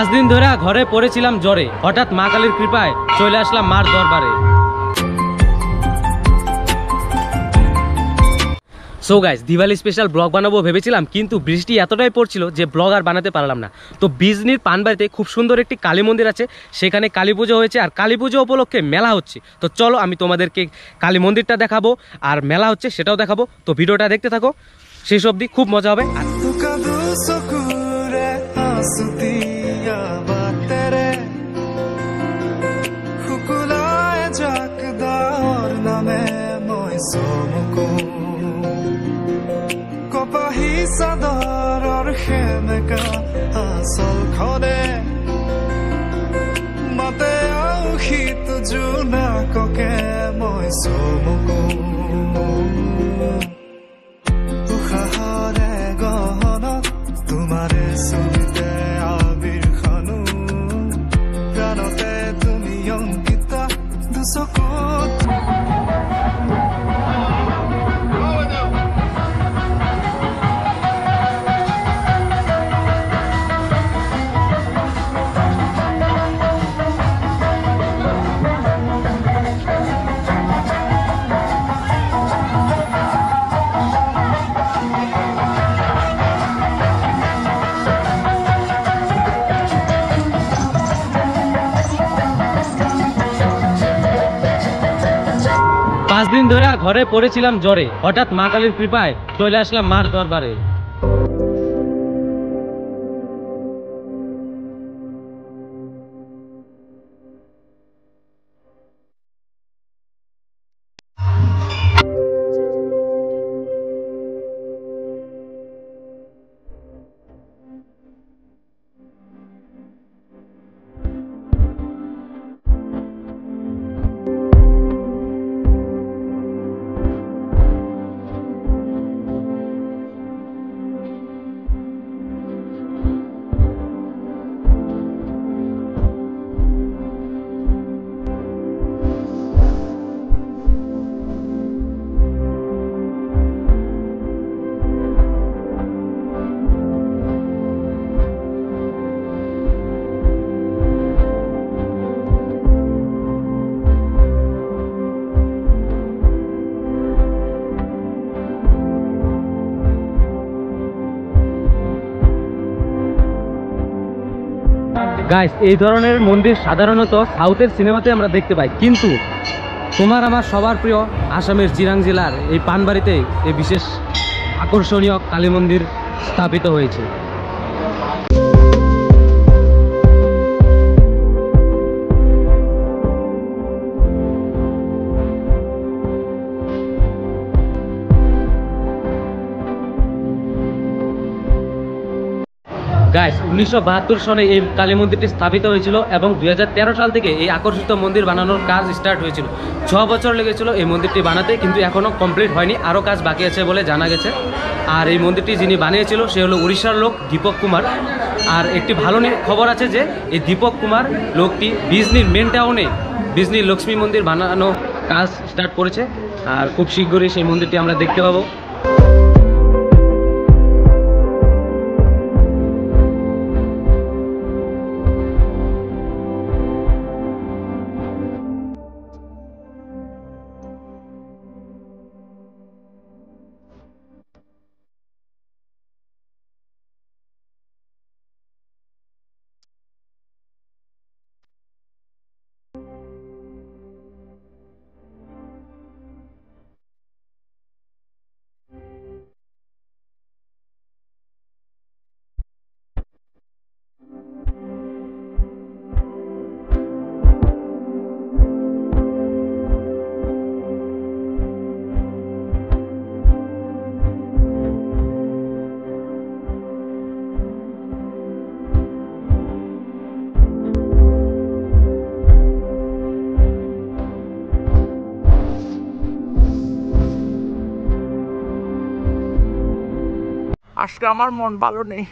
5 দিন ধরে ঘরে পড়েছিলাম জ্বরে, হঠাৎ মা কালীর কৃপায় চলে আসলাম মার দরবারে। So guys, Diwali special blog বানাবো ভেবেছিলাম, কিন্তু বৃষ্টি এতটাই পড়ছিল যে ব্লগ আর বানাতে পারলাম না। তো বিজনির পানবাড়িতে খুব সুন্দর একটি কালী মন্দির আছে, সেখানে কালী পুজো হয়েছে আর কালী পুজো উপলক্ষে মেলা হচ্ছে। তো চলো আমি তোমাদেরকে কালী মন্দিরটা দেখাবো আর মেলা হচ্ছে সেটাও দেখাবো। তো ভিডিওটা দেখতে থাকো, শেষ অবধি খুব মজা হবে। Sadar khemeka asal khone mate au khit juna koke moi somuko ukhahare gohana tumare sunte abir khanu pranote tumi yonkita dusokot পাঁচ দিন ধরে ঘরে পড়েছিলাম জ্বরে, হঠাৎ মা কালীর কৃপায় চলে আসলাম মার দরবারে। গাইস, এই ধরনের মন্দির সাধারণত সাউথের সিনেমাতে আমরা দেখতে পাই, কিন্তু তোমার আমার সবার প্রিয় আসামের চিরাং জেলার এই পানবাড়িতে এই বিশেষ আকর্ষণীয় কালী মন্দির স্থাপিত হয়েছে। গাইস, 1972 সনে এই কালী মন্দিরটি স্থাপিত হয়েছিল এবং 2013 সাল থেকে এই আকর্ষিত মন্দির বানানোর কাজ স্টার্ট হয়েছিল। 6 বছর লেগেছিল এই মন্দিরটি বানাতে, কিন্তু এখনও কমপ্লিট হয়নি, আরও কাজ বাকি আছে বলে জানা গেছে। আর এই মন্দিরটি যিনি বানিয়েছিল সে হলো উড়িষ্যার লোক দীপক কুমার। আর একটি ভালো খবর আছে যে এই দীপক কুমার লোকটি বিজনির মেন টাউনে বিজনির লক্ষ্মী মন্দির বানানো কাজ স্টার্ট করেছে, আর খুব শীঘ্রই সেই মন্দিরটি আমরা দেখতে পাবো। আজকে আমার মন ভালো নেই।